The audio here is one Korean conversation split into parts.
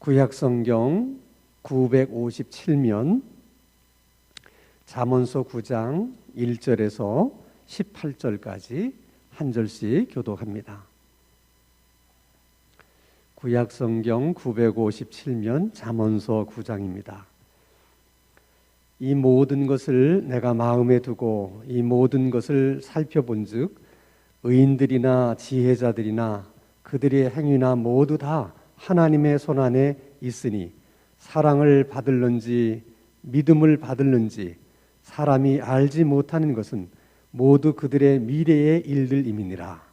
구약성경 957면 잠언서 9장 1절에서 18절까지 한 절씩 교독합니다. 구약성경 957면 잠언서 9장입니다. 이 모든 것을 내가 마음에 두고 이 모든 것을 살펴본즉 의인들이나 지혜자들이나 그들의 행위나 모두 다 하나님의 손안에 있으니 사랑을 받을는지 믿음을 받을는지 사람이 알지 못하는 것은 모두 그들의 미래의 일들임이니라.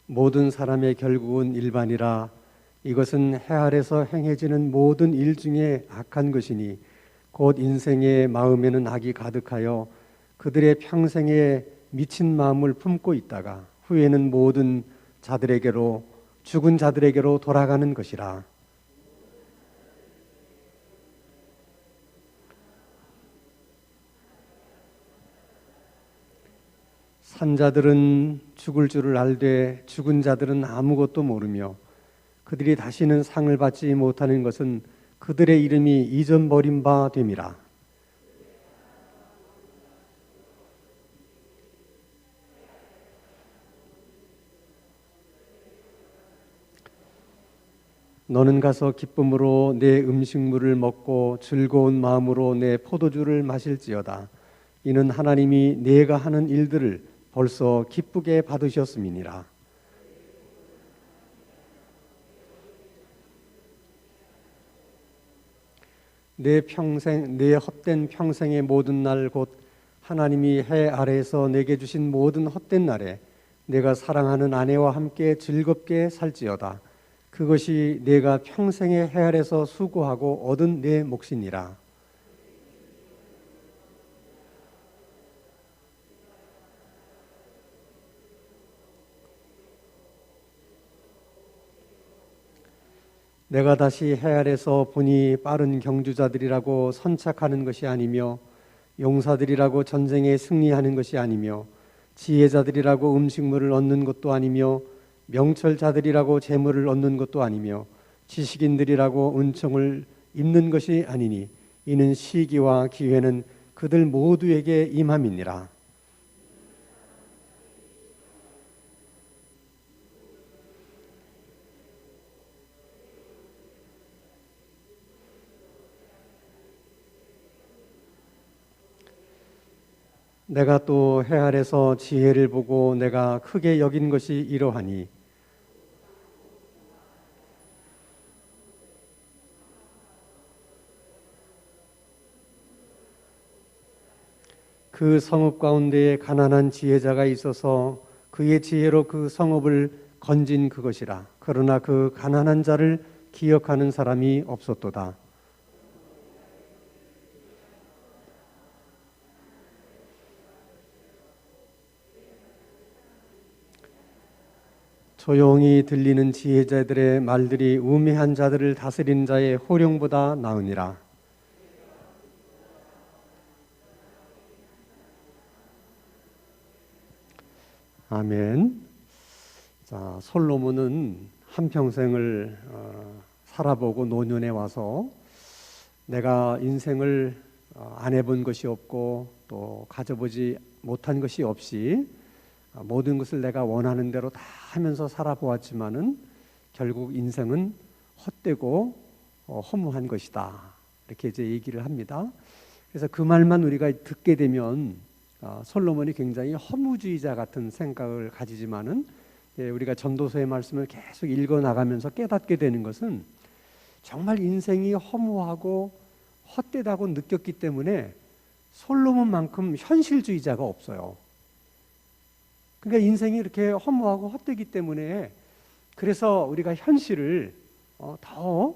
모든 사람의 결국은 일반이라. 이것은 해 아래서 행해지는 모든 일 중에 악한 것이니 곧 인생의 마음에는 악이 가득하여 그들의 평생에 미친 마음을 품고 있다가 후에는 모든 자들에게로 죽은 자들에게로 돌아가는 것이라. 산자들은 죽을 줄을 알되 죽은 자들은 아무것도 모르며 그들이 다시는 상을 받지 못하는 것은 그들의 이름이 잊어버린 바 됨이라. 너는 가서 기쁨으로 내 음식물을 먹고 즐거운 마음으로 내 포도주를 마실지어다. 이는 하나님이 내가 하는 일들을 벌써 기쁘게 받으셨음이니라. 내 헛된 평생의 모든 날 곧 하나님이 해 아래에서 내게 주신 모든 헛된 날에 내가 사랑하는 아내와 함께 즐겁게 살지어다. 그것이 내가 평생의 해 아래에서 수고하고 얻은 내 몫이니라. 내가 다시 해 아래서 보니 빠른 경주자들이라고 선착하는 것이 아니며 용사들이라고 전쟁에 승리하는 것이 아니며 지혜자들이라고 음식물을 얻는 것도 아니며 명철자들이라고 재물을 얻는 것도 아니며 지식인들이라고 은총을 입는 것이 아니니 이는 시기와 기회는 그들 모두에게 임함이니라. 내가 또 해 아래서 지혜를 보고 내가 크게 여긴 것이 이러하니 그 성읍 가운데에 가난한 지혜자가 있어서 그의 지혜로 그 성읍을 건진 그것이라. 그러나 그 가난한 자를 기억하는 사람이 없었도다. 조용히 들리는 지혜자들의 말들이 우매한 자들을 다스리는 자의 호령보다 나으니라. 아멘. 자, 솔로몬은 한평생을 살아보고 노년에 와서 내가 인생을 안 해본 것이 없고 또 가져보지 못한 것이 없이 모든 것을 내가 원하는 대로 다 하면서 살아보았지만은 결국 인생은 헛되고 허무한 것이다. 이렇게 이제 얘기를 합니다. 그래서 그 말만 우리가 듣게 되면 솔로몬이 굉장히 허무주의자 같은 생각을 가지지만은 우리가 전도서의 말씀을 계속 읽어 나가면서 깨닫게 되는 것은 정말 인생이 허무하고 헛되다고 느꼈기 때문에 솔로몬만큼 현실주의자가 없어요. 그러니까 인생이 이렇게 허무하고 헛되기 때문에 그래서 우리가 현실을 더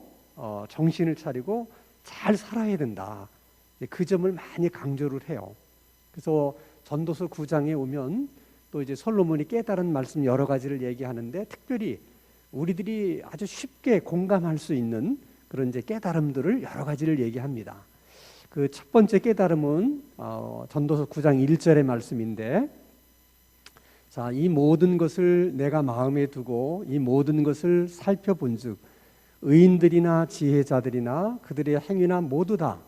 정신을 차리고 잘 살아야 된다. 그 점을 많이 강조를 해요. 그래서 전도서 9장에 오면 또 이제 솔로몬이 깨달은 말씀 여러 가지를 얘기하는데, 특별히 우리들이 아주 쉽게 공감할 수 있는 그런 이제 깨달음들을 여러 가지를 얘기합니다. 그 첫 번째 깨달음은 전도서 9장 1절의 말씀인데, 자, 이 모든 것을 내가 마음에 두고 이 모든 것을 살펴본즉 의인들이나 지혜자들이나 그들의 행위나 모두 다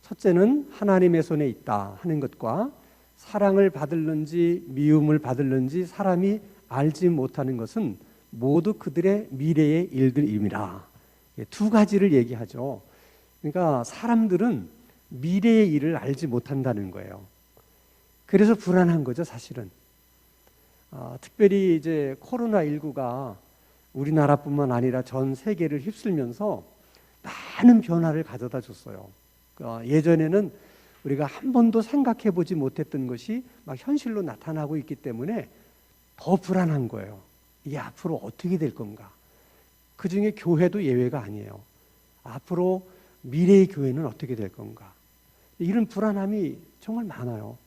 첫째는 하나님의 손에 있다 하는 것과, 사랑을 받을는지 미움을 받을는지 사람이 알지 못하는 것은 모두 그들의 미래의 일들임이라. 두 가지를 얘기하죠. 그러니까 사람들은 미래의 일을 알지 못한다는 거예요. 그래서 불안한 거죠, 사실은. 특별히 이제 코로나19가 우리나라뿐만 아니라 전 세계를 휩쓸면서 많은 변화를 가져다 줬어요. 예전에는 우리가 한 번도 생각해 보지 못했던 것이 막 현실로 나타나고 있기 때문에 더 불안한 거예요. 이게 앞으로 어떻게 될 건가? 그 중에 교회도 예외가 아니에요. 앞으로 미래의 교회는 어떻게 될 건가? 이런 불안함이 정말 많아요.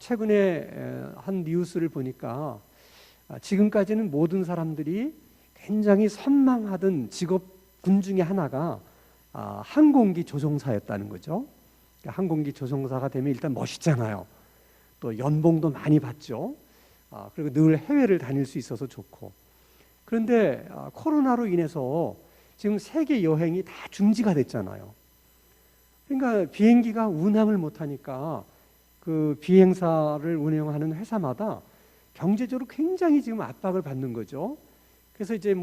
최근에 한 뉴스를 보니까 지금까지는 모든 사람들이 굉장히 선망하던 직업군 중에 하나가 항공기 조종사였다는 거죠. 항공기 조종사가 되면 일단 멋있잖아요. 또 연봉도 많이 받죠. 그리고 늘 해외를 다닐 수 있어서 좋고. 그런데 코로나로 인해서 지금 세계 여행이 다 중지가 됐잖아요. 그러니까 비행기가 운항을 못하니까 그 비행사를 운영하는 회사마다 경제적으로 굉장히 지금 압박을 받는 거죠. 그래서 이제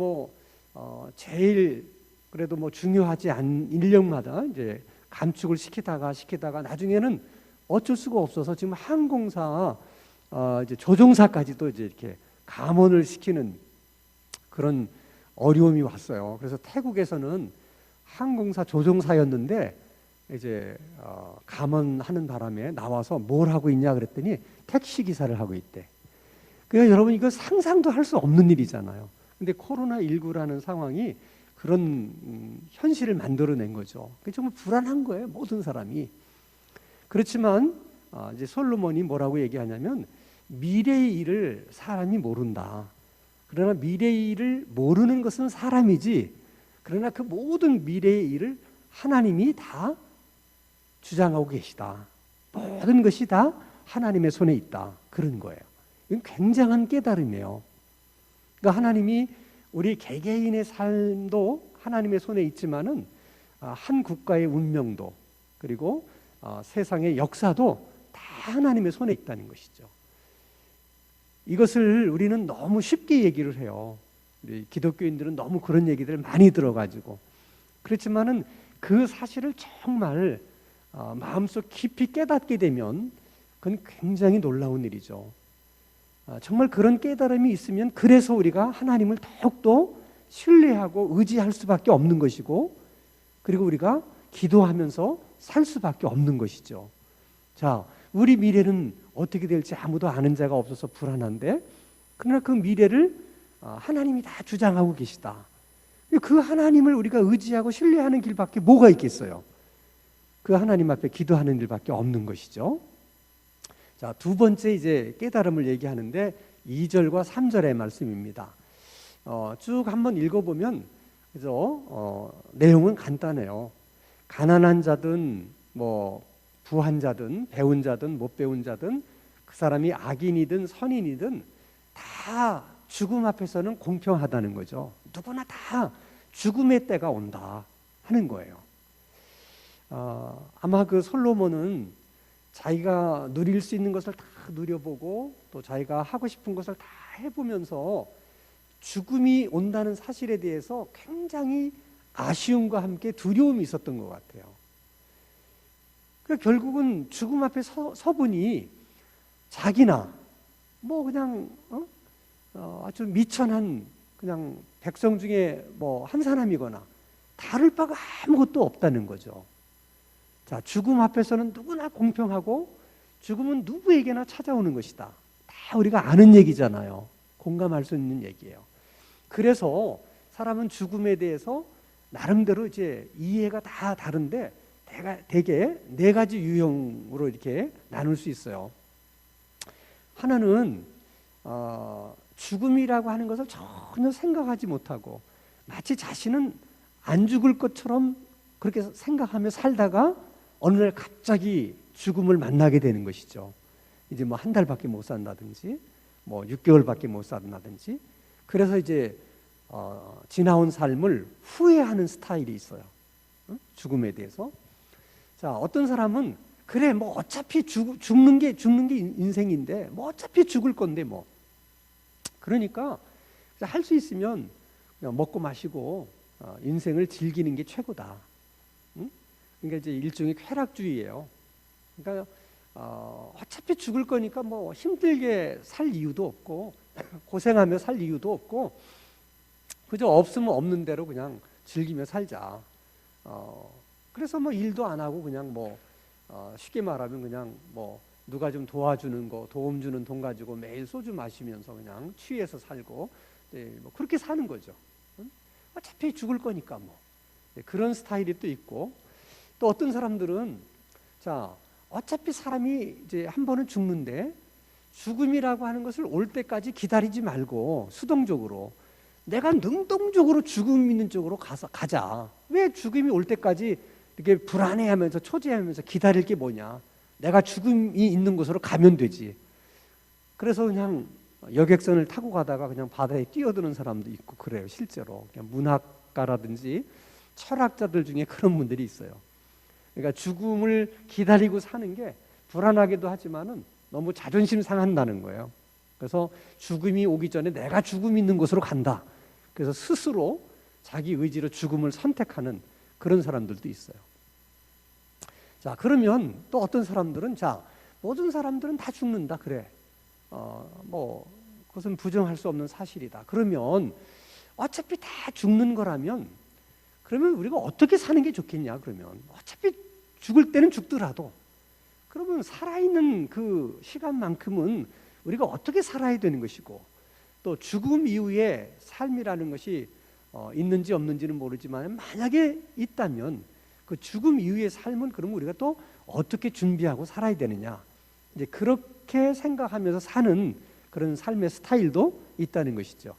제일 그래도 중요하지 않은 인력마다 이제 감축을 시키다가 나중에는 어쩔 수가 없어서 지금 항공사 이제 조종사까지도 이제 이렇게 감원을 시키는 그런 어려움이 왔어요. 그래서 태국에서는 항공사 조종사였는데 이제 감원하는 바람에 나와서 뭘 하고 있냐 그랬더니 택시 기사를 하고 있대. 그러니까 여러분, 이거 상상도 할 수 없는 일이잖아요. 근데 코로나19라는 상황이 그런 현실을 만들어낸 거죠. 정말 불안한 거예요, 모든 사람이. 그렇지만 이제 솔로몬이 뭐라고 얘기하냐면, 미래의 일을 사람이 모른다. 그러나 미래의 일을 모르는 것은 사람이지, 그러나 그 모든 미래의 일을 하나님이 다 주장하고 계시다. 모든 것이 다 하나님의 손에 있다. 그런 거예요. 이건 굉장한 깨달음이에요. 그러니까 하나님이 우리 개개인의 삶도 하나님의 손에 있지만은 한 국가의 운명도, 그리고 세상의 역사도 다 하나님의 손에 있다는 것이죠. 이것을 우리는 너무 쉽게 얘기를 해요. 우리 기독교인들은 너무 그런 얘기들을 많이 들어가지고. 그렇지만은 그 사실을 정말 마음속 깊이 깨닫게 되면 그건 굉장히 놀라운 일이죠. 정말 그런 깨달음이 있으면 그래서 우리가 하나님을 더욱더 신뢰하고 의지할 수밖에 없는 것이고, 그리고 우리가 기도하면서 살 수밖에 없는 것이죠. 자, 우리 미래는 어떻게 될지 아무도 아는 자가 없어서 불안한데, 그러나 그 미래를 하나님이 다 주장하고 계시다. 그 하나님을 우리가 의지하고 신뢰하는 길밖에 뭐가 있겠어요? 그 하나님 앞에 기도하는 일밖에 없는 것이죠. 자, 두 번째 이제 깨달음을 얘기하는데 2절과 3절의 말씀입니다. 쭉 한번 읽어보면 그래서 내용은 간단해요. 가난한 자든 부한 자든 배운 자든 못 배운 자든, 그 사람이 악인이든 선인이든 다 죽음 앞에서는 공평하다는 거죠. 누구나 다 죽음의 때가 온다 하는 거예요. 아마 그 솔로몬은 자기가 누릴 수 있는 것을 다 누려보고 또 자기가 하고 싶은 것을 다 해보면서 죽음이 온다는 사실에 대해서 굉장히 아쉬움과 함께 두려움이 있었던 것 같아요. 그러니까 결국은 죽음 앞에 서보니 자기나 그냥 아주 미천한 그냥 백성 중에 한 사람이거나 다를 바가 아무것도 없다는 거죠. 자, 죽음 앞에서는 누구나 공평하고 죽음은 누구에게나 찾아오는 것이다. 다 우리가 아는 얘기잖아요. 공감할 수 있는 얘기예요. 그래서 사람은 죽음에 대해서 나름대로 이제 이해가 다 다른데 대개 네 가지 유형으로 이렇게 나눌 수 있어요. 하나는 죽음이라고 하는 것을 전혀 생각하지 못하고 마치 자신은 안 죽을 것처럼 그렇게 생각하며 살다가 어느 날 갑자기 죽음을 만나게 되는 것이죠. 이제 뭐 한 달밖에 못 산다든지 뭐 6개월밖에 못 산다든지, 그래서 이제 지나온 삶을 후회하는 스타일이 있어요. 죽음에 대해서. 자, 어떤 사람은 그래 뭐 어차피 죽는 게 인생인데 뭐 어차피 죽을 건데 뭐, 그러니까 할 수 있으면 그냥 먹고 마시고 인생을 즐기는 게 최고다. 그러니까 이제 일종의 쾌락주의예요. 그러니까 어차피 죽을 거니까 뭐 힘들게 살 이유도 없고 고생하며 살 이유도 없고 그저 없으면 없는 대로 그냥 즐기며 살자. 그래서 뭐 일도 안 하고 그냥 뭐 쉽게 말하면 그냥 뭐 누가 좀 도와주는 거, 도움 주는 돈 가지고 매일 소주 마시면서 그냥 취해서 살고, 네, 뭐 그렇게 사는 거죠. 어차피 죽을 거니까 뭐. 네, 그런 스타일이 또 있고, 또 어떤 사람들은 자, 어차피 사람이 이제 한 번은 죽는데 죽음이라고 하는 것을 올 때까지 기다리지 말고 수동적으로 내가 능동적으로 죽음 있는 쪽으로 가자. 왜 죽음이 올 때까지 이렇게 불안해하면서 초조해하면서 기다릴 게 뭐냐? 내가 죽음이 있는 곳으로 가면 되지. 그래서 그냥 여객선을 타고 가다가 그냥 바다에 뛰어드는 사람도 있고 그래요. 실제로 그냥 문학가라든지 철학자들 중에 그런 분들이 있어요. 그러니까 죽음을 기다리고 사는 게 불안하기도 하지만은 너무 자존심 상한다는 거예요. 그래서 죽음이 오기 전에 내가 죽음 있는 곳으로 간다. 그래서 스스로 자기 의지로 죽음을 선택하는 그런 사람들도 있어요. 자, 그러면 또 어떤 사람들은 자, 모든 사람들은 다 죽는다. 그래. 뭐 그것은 부정할 수 없는 사실이다. 그러면 어차피 다 죽는 거라면 그러면 우리가 어떻게 사는 게 좋겠냐? 그러면 어차피 죽을 때는 죽더라도 그러면 살아있는 그 시간만큼은 우리가 어떻게 살아야 되는 것이고, 또 죽음 이후에 삶이라는 것이 있는지 없는지는 모르지만 만약에 있다면 그 죽음 이후의 삶은 그러면 우리가 또 어떻게 준비하고 살아야 되느냐, 이제 그렇게 생각하면서 사는 그런 삶의 스타일도 있다는 것이죠.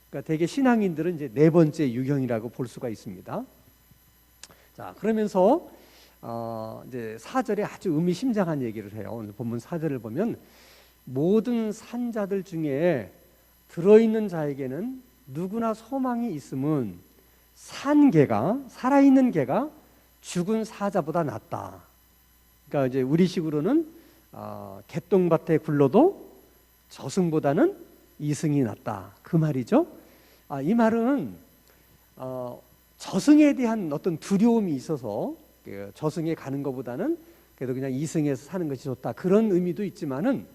그러니까 대개 신앙인들은 이제 네 번째 유형이라고 볼 수가 있습니다. 자, 그러면서 이제 4절에 아주 의미심장한 얘기를 해요. 오늘 본문 4절을 보면 모든 산자들 중에 들어있는 자에게는 누구나 소망이 있음은 산 개가, 살아있는 개가 죽은 사자보다 낫다. 그러니까 이제 우리식으로는 개똥밭에 굴러도 저승보다는 이승이 낫다. 그 말이죠. 이 말은 저승에 대한 어떤 두려움이 있어서 저승에 가는 것보다는 그래도 그냥 이승에서 사는 것이 좋다. 그런 의미도 있지만은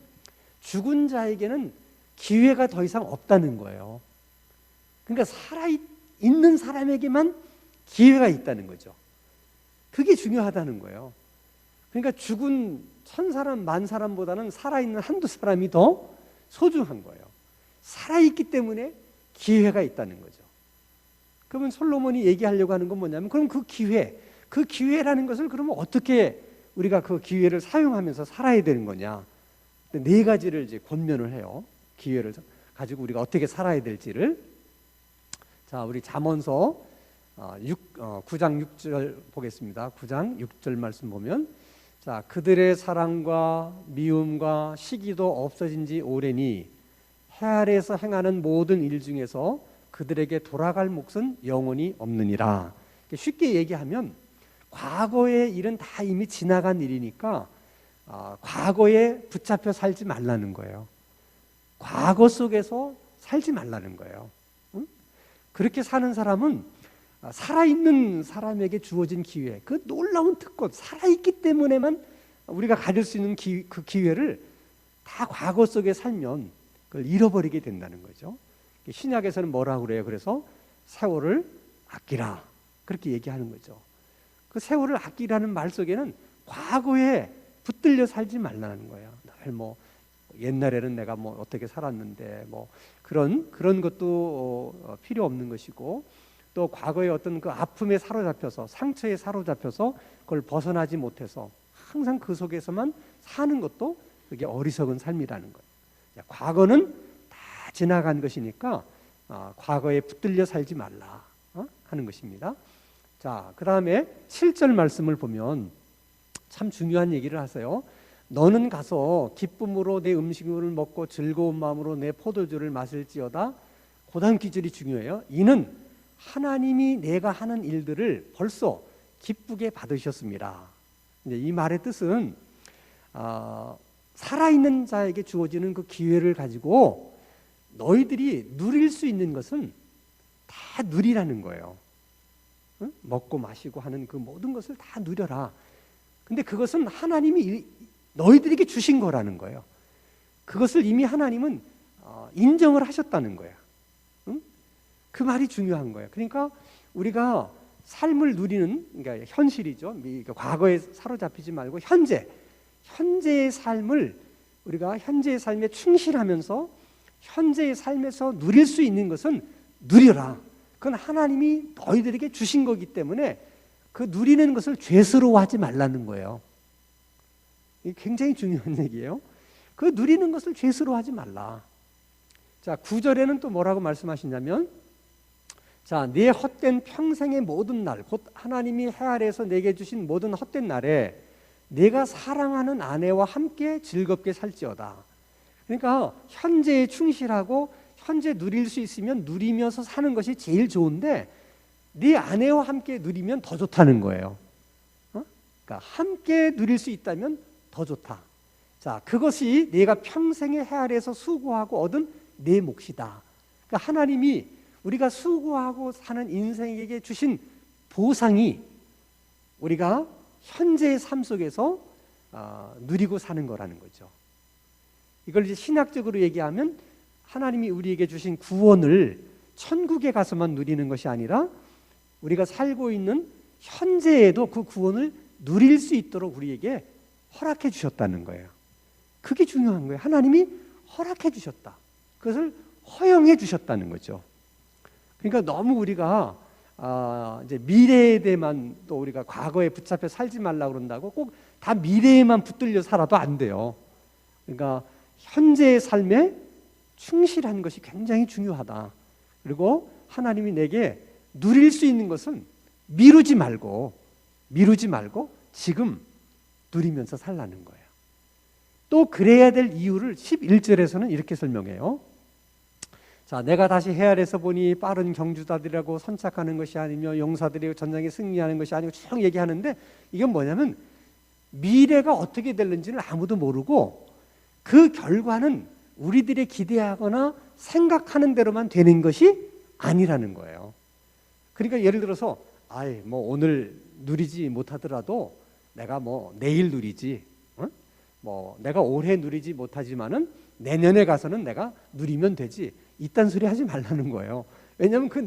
죽은 자에게는 기회가 더 이상 없다는 거예요. 그러니까 살아있는 사람에게만 기회가 있다는 거죠. 그게 중요하다는 거예요. 그러니까 죽은 1000사람, 10,000사람보다는 살아있는 한두 사람이 더 소중한 거예요. 살아있기 때문에 기회가 있다는 거죠. 그러면 솔로몬이 얘기하려고 하는 건 뭐냐면, 그럼 그 기회라는 것을 그러면 어떻게 우리가 그 기회를 사용하면서 살아야 되는 거냐? 네 가지를 이제 권면을 해요. 기회를 가지고 우리가 어떻게 살아야 될지를. 자, 우리 잠언서 9장 6절 보겠습니다. 9장 6절 말씀 보면, 자, 그들의 사랑과 미움과 시기도 없어진 지 오래니 해 아래에서 행하는 모든 일 중에서 그들에게 돌아갈 몫은 영원히 없느니라. 쉽게 얘기하면 과거의 일은 다 이미 지나간 일이니까 과거에 붙잡혀 살지 말라는 거예요. 과거 속에서 살지 말라는 거예요. 응? 그렇게 사는 사람은 살아있는 사람에게 주어진 기회, 그 놀라운 특권, 살아있기 때문에만 우리가 가질 수 있는 그 기회를 다 과거 속에 살면 그걸 잃어버리게 된다는 거죠. 신약에서는 뭐라고 그래요? 그래서 세월을 아끼라, 그렇게 얘기하는 거죠. 그 세월을 아끼라는 말 속에는 과거에 붙들려 살지 말라는 거예요. 늘 뭐 옛날에는 내가 뭐 어떻게 살았는데 뭐 그런 것도 필요 없는 것이고, 또 과거의 어떤 그 아픔에 사로잡혀서, 상처에 사로잡혀서 그걸 벗어나지 못해서 항상 그 속에서만 사는 것도 그게 어리석은 삶이라는 거예요. 과거는 다 지나간 것이니까 과거에 붙들려 살지 말라 하는 것입니다. 자, 그 다음에 7절 말씀을 보면 참 중요한 얘기를 하세요. 너는 가서 기쁨으로 내 음식을 먹고 즐거운 마음으로 내 포도주를 마실지어다. 그 다음 기절이 중요해요. 이는 하나님이 내가 하는 일들을 벌써 기쁘게 받으셨습니다. 이 말의 뜻은 살아있는 자에게 주어지는 그 기회를 가지고 너희들이 누릴 수 있는 것은 다 누리라는 거예요. 응? 먹고 마시고 하는 그 모든 것을 다 누려라. 근데 그것은 하나님이 너희들에게 주신 거라는 거예요. 그것을 이미 하나님은 인정을 하셨다는 거예요. 응? 그 말이 중요한 거예요. 그러니까 우리가 삶을 누리는, 그러니까 현실이죠. 과거에 사로잡히지 말고 현재의 삶을 우리가 현재의 삶에 충실하면서 현재의 삶에서 누릴 수 있는 것은 누려라. 그건 하나님이 너희들에게 주신 거기 때문에 그 누리는 것을 죄스러워하지 말라는 거예요. 이게 굉장히 중요한 얘기예요. 그 누리는 것을 죄스러워하지 말라. 자, 9절에는 또 뭐라고 말씀하시냐면, 자, 네 헛된 평생의 모든 날, 곧 하나님이 해 아래에서 내게 주신 모든 헛된 날에 내가 사랑하는 아내와 함께 즐겁게 살지어다. 그러니까 현재에 충실하고 현재 누릴 수 있으면 누리면서 사는 것이 제일 좋은데 네 아내와 함께 누리면 더 좋다는 거예요. 그러니까 함께 누릴 수 있다면 더 좋다. 자, 그것이 내가 평생의 해 아래에서 수고하고 얻은 내 몫이다. 그러니까 하나님이 우리가 수고하고 사는 인생에게 주신 보상이 우리가 현재의 삶 속에서 누리고 사는 거라는 거죠. 이걸 이제 신학적으로 얘기하면 하나님이 우리에게 주신 구원을 천국에 가서만 누리는 것이 아니라 우리가 살고 있는 현재에도 그 구원을 누릴 수 있도록 우리에게 허락해 주셨다는 거예요. 그게 중요한 거예요. 하나님이 허락해 주셨다. 그것을 허용해 주셨다는 거죠. 그러니까 너무 우리가 이제 미래에 대해만 또 우리가 과거에 붙잡혀 살지 말라고 그런다고 꼭 다 미래에만 붙들려 살아도 안 돼요. 그러니까 현재의 삶에 충실한 것이 굉장히 중요하다. 그리고 하나님이 내게 누릴 수 있는 것은 미루지 말고 지금 누리면서 살라는 거예요. 또 그래야 될 이유를 11절에서는 이렇게 설명해요. 자, 내가 다시 해 아래서 보니 빠른 경주자들이라고 선착하는 것이 아니며 용사들이 전장에 승리하는 것이 아니고 쭉 얘기하는데 이건 뭐냐면 미래가 어떻게 될는지는 아무도 모르고 그 결과는 우리들이 기대하거나 생각하는 대로만 되는 것이 아니라는 거예요. 그러니까 예를 들어서 뭐 오늘 누리지 못하더라도 내가 뭐 내일 누리지, 뭐 내가 올해 누리지 못하지만은 내년에 가서는 내가 누리면 되지. 이딴 소리 하지 말라는 거예요. 왜냐하면 그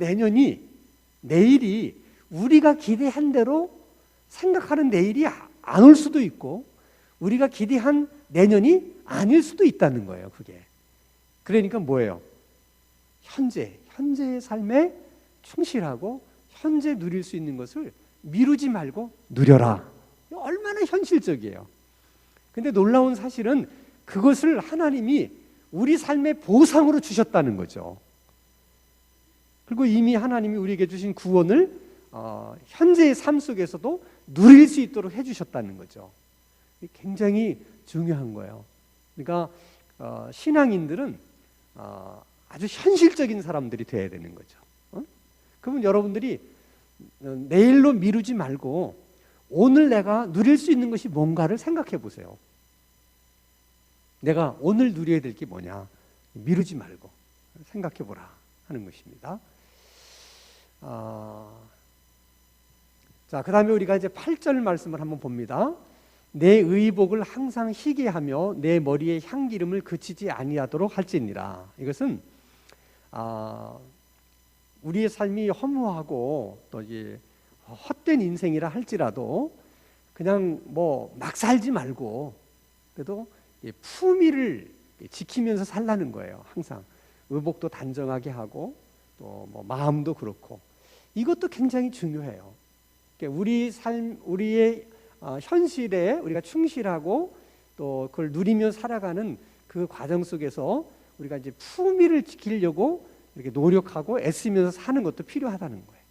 내일이 우리가 기대한 대로 생각하는 내일이 안 올 수도 있고 우리가 기대한 내년이 아닐 수도 있다는 거예요. 그게. 그러니까 뭐예요? 현재의 삶에 충실하고 현재 누릴 수 있는 것을 미루지 말고 누려라. 얼마나 현실적이에요. 근데 놀라운 사실은 그것을 하나님이 우리 삶의 보상으로 주셨다는 거죠. 그리고 이미 하나님이 우리에게 주신 구원을 현재의 삶 속에서도 누릴 수 있도록 해주셨다는 거죠. 굉장히 중요한 거예요. 그러니까 신앙인들은 아주 현실적인 사람들이 돼야 되는 거죠. 그러면 여러분들이 내일로 미루지 말고 오늘 내가 누릴 수 있는 것이 뭔가를 생각해 보세요. 내가 오늘 누려야 될 게 뭐냐? 미루지 말고 생각해 보라 하는 것입니다. 자, 그 다음에 우리가 이제 8절 말씀을 한번 봅니다. 내 의복을 항상 희게 하며 내 머리에 향기름을 그치지 아니하도록 할지니라. 이것은 우리의 삶이 허무하고 또 이제 헛된 인생이라 할지라도 그냥 뭐 막 살지 말고 그래도 품위를 지키면서 살라는 거예요. 항상 의복도 단정하게 하고 또 뭐 마음도 그렇고 이것도 굉장히 중요해요. 그러니까 우리의 현실에 우리가 충실하고 또 그걸 누리며 살아가는 그 과정 속에서 우리가 이제 품위를 지키려고 이렇게 노력하고 애쓰면서 사는 것도 필요하다는 거예요.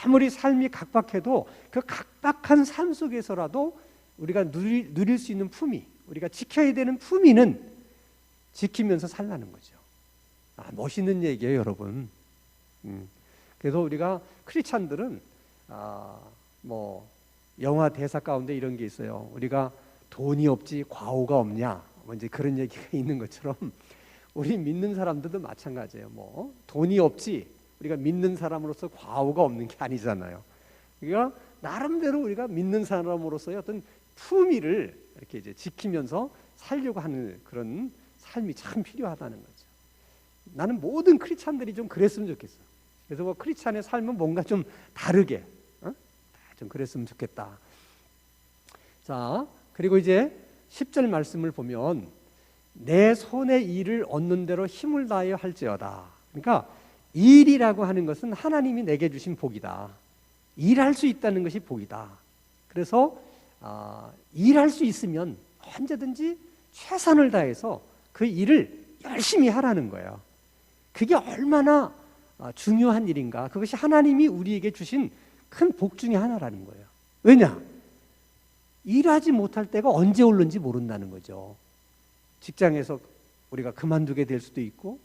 아무리 삶이 각박해도 그 각박한 삶 속에서라도 우리가 누릴 수 있는 품위, 우리가 지켜야 되는 품위는 지키면서 살라는 거죠. 멋있는 얘기예요, 여러분. 그래서 우리가 크리스찬들은 뭐 영화 대사 가운데 이런 게 있어요. 우리가 돈이 없지 과오가 없냐, 뭐 이제 그런 얘기가 있는 것처럼 우리 믿는 사람들도 마찬가지예요. 뭐 돈이 없지 우리가 믿는 사람으로서 과오가 없는 게 아니잖아요. 그러니까 나름대로 우리가 믿는 사람으로서의 어떤 품위를 이렇게 이제 지키면서 살려고 하는 그런 삶이 참 필요하다는 거죠. 나는 모든 크리스찬들이 좀 그랬으면 좋겠어. 그래서 뭐 크리스찬의 삶은 뭔가 좀 다르게, 좀 그랬으면 좋겠다. 자, 그리고 이제 10절 말씀을 보면 내 손의 일을 얻는 대로 힘을 다하여 할지어다. 그러니까 일이라고 하는 것은 하나님이 내게 주신 복이다. 일할 수 있다는 것이 복이다. 그래서 일할 수 있으면 언제든지 최선을 다해서 그 일을 열심히 하라는 거예요. 그게 얼마나 중요한 일인가. 그것이 하나님이 우리에게 주신 큰 복 중에 하나라는 거예요. 왜냐? 일하지 못할 때가 언제 올는지 모른다는 거죠. 직장에서 우리가 그만두게 될 수도 있고,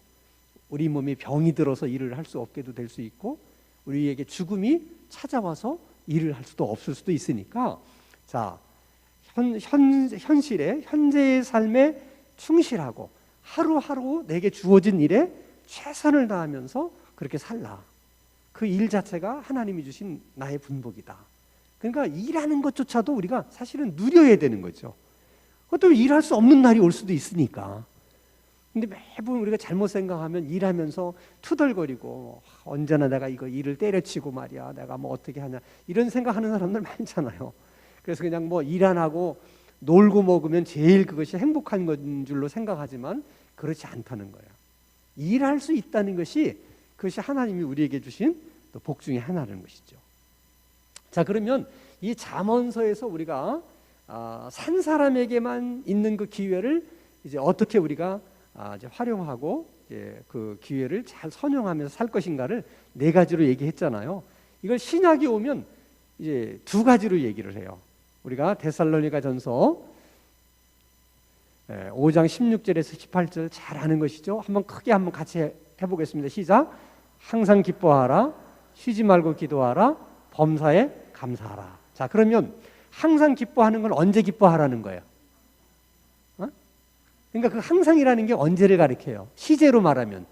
우리 몸에 병이 들어서 일을 할 수 없게도 될 수 있고, 우리에게 죽음이 찾아와서 일을 할 수도 없을 수도 있으니까, 자, 현실에, 현재의 삶에 충실하고 하루하루 내게 주어진 일에 최선을 다하면서 그렇게 살라. 그 일 자체가 하나님이 주신 나의 분복이다. 그러니까 일하는 것조차도 우리가 사실은 누려야 되는 거죠. 그것도 일할 수 없는 날이 올 수도 있으니까. 근데 매번 우리가 잘못 생각하면 일하면서 투덜거리고 언제나 내가 이거 일을 때려치고 말이야, 내가 뭐 어떻게 하냐, 이런 생각하는 사람들 많잖아요. 그래서 그냥 뭐 일 안 하고 놀고 먹으면 제일 그것이 행복한 건 줄로 생각하지만 그렇지 않다는 거예요. 일할 수 있다는 것이 그것이 하나님이 우리에게 주신 또 복 중에 하나라는 것이죠. 자, 그러면 이 잠언서에서 우리가 산 사람에게만 있는 그 기회를 이제 어떻게 우리가 이제 활용하고 이제 그 기회를 잘 선용하면서 살 것인가를 네 가지로 얘기했잖아요. 이걸 신약이 오면 이제 두 가지로 얘기를 해요. 우리가 데살로니가전서 5장 16절에서 18절 잘 아는 것이죠. 한번 크게 한번 같이 해보겠습니다. 시작. 항상 기뻐하라, 쉬지 말고 기도하라, 범사에 감사하라. 자, 그러면 항상 기뻐하는 건 언제 기뻐하라는 거예요? 그러니까 그 항상이라는 게 언제를 가리켜요? 시제로 말하면,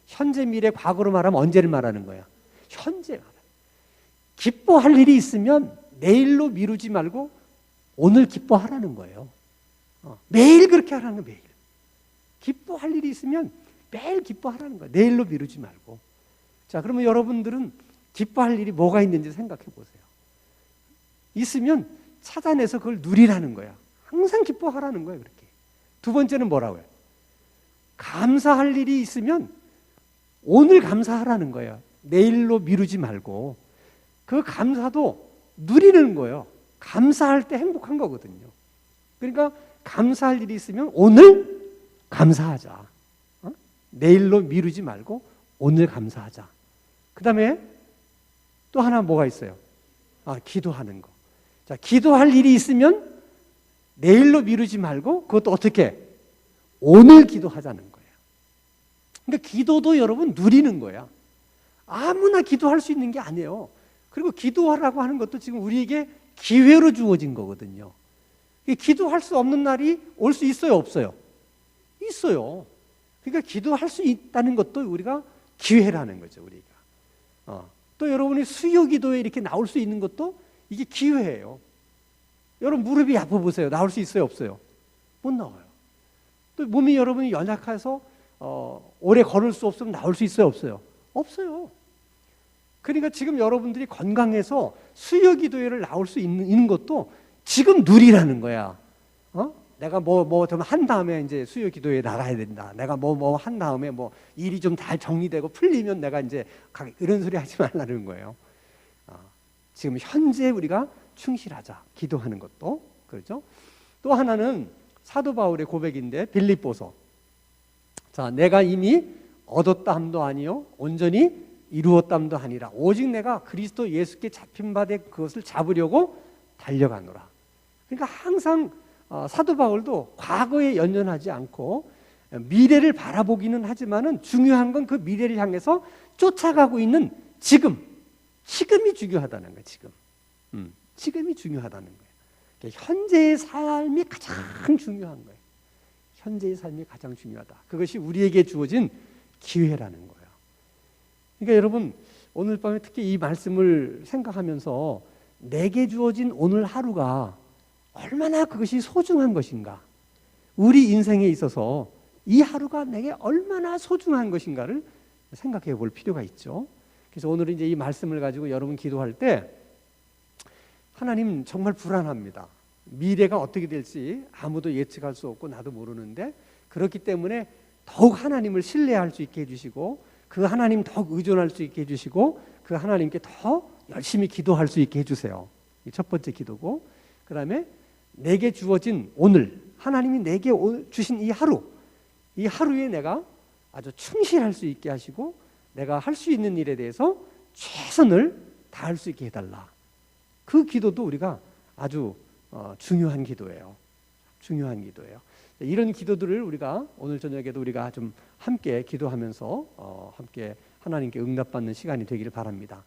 현재, 미래, 과거로 말하면 언제를 말하는 거야? 현재. 기뻐할 일이 있으면 내일로 미루지 말고 오늘 기뻐하라는 거예요. 매일 그렇게 하라는 거예요. 매일. 기뻐할 일이 있으면 매일 기뻐하라는 거예요. 내일로 미루지 말고. 자, 그러면 여러분들은 기뻐할 일이 뭐가 있는지 생각해 보세요. 있으면 찾아내서 그걸 누리라는 거야. 항상 기뻐하라는 거예요. 그렇게. 두 번째는 뭐라고요? 감사할 일이 있으면 오늘 감사하라는 거예요. 내일로 미루지 말고. 그 감사도 누리는 거예요. 감사할 때 행복한 거거든요. 그러니까 감사할 일이 있으면 오늘 감사하자. 내일로 미루지 말고 오늘 감사하자. 그 다음에 또 하나 뭐가 있어요? 기도하는 거. 자, 기도할 일이 있으면 내일로 미루지 말고 그것도 어떻게? 오늘 기도하자는 거예요. 그러니까 기도도 여러분 누리는 거야. 아무나 기도할 수 있는 게 아니에요. 그리고 기도하라고 하는 것도 지금 우리에게 기회로 주어진 거거든요. 기도할 수 없는 날이 올 수 있어요, 없어요? 있어요. 그러니까 기도할 수 있다는 것도 우리가 기회라는 거죠, 우리가. 또 여러분이 수요 기도에 이렇게 나올 수 있는 것도 이게 기회예요. 여러분 무릎이 아파 보세요. 나올 수 있어요, 없어요? 못 나와요. 또 몸이 여러분이 연약해서 오래 걸을 수 없으면 나올 수 있어요, 없어요? 없어요. 그러니까 지금 여러분들이 건강해서 수요 기도회를 나올 수 있는 것도 지금 누리라는 거야. 내가 뭐 좀 한 다음에 이제 수요 기도회에 나가야 된다. 내가 뭐 한 다음에 뭐 일이 좀 다 정리되고 풀리면 내가 이제 이런 소리 하지 말라는 거예요. 지금 현재 우리가 충실하자. 기도하는 것도. 그렇죠? 또 하나는 사도 바울의 고백인데 빌립보서. 자, 내가 이미 얻었다함도 아니요 온전히 이루었다함도 아니라 오직 내가 그리스도 예수께 잡힌 바 된 그것을 잡으려고 달려가노라. 그러니까 항상 사도 바울도 과거에 연연하지 않고 미래를 바라보기는 하지만은 중요한 건 그 미래를 향해서 쫓아가고 있는 지금이 중요하다는 거예요. 지금이 중요하다는 거예요. 현재의 삶이 가장 중요한 거예요. 현재의 삶이 가장 중요하다. 그것이 우리에게 주어진 기회라는 거예요. 그러니까 여러분, 오늘 밤에 특히 이 말씀을 생각하면서 내게 주어진 오늘 하루가 얼마나 그것이 소중한 것인가, 우리 인생에 있어서 이 하루가 내게 얼마나 소중한 것인가를 생각해 볼 필요가 있죠. 그래서 오늘은 이제 이 말씀을 가지고 여러분 기도할 때, 하나님 정말 불안합니다. 미래가 어떻게 될지 아무도 예측할 수 없고 나도 모르는데, 그렇기 때문에 더욱 하나님을 신뢰할 수 있게 해주시고, 그 하나님 더욱 의존할 수 있게 해주시고, 그 하나님께 더 열심히 기도할 수 있게 해주세요. 이 첫 번째 기도고, 그 다음에 내게 주어진 오늘, 하나님이 내게 주신 이 하루에 내가 아주 충실할 수 있게 하시고, 내가 할 수 있는 일에 대해서 최선을 다할 수 있게 해달라. 그 기도도 우리가 아주 중요한 기도예요. 중요한 기도예요. 이런 기도들을 우리가 오늘 저녁에도 우리가 좀 함께 기도하면서 함께 하나님께 응답받는 시간이 되기를 바랍니다.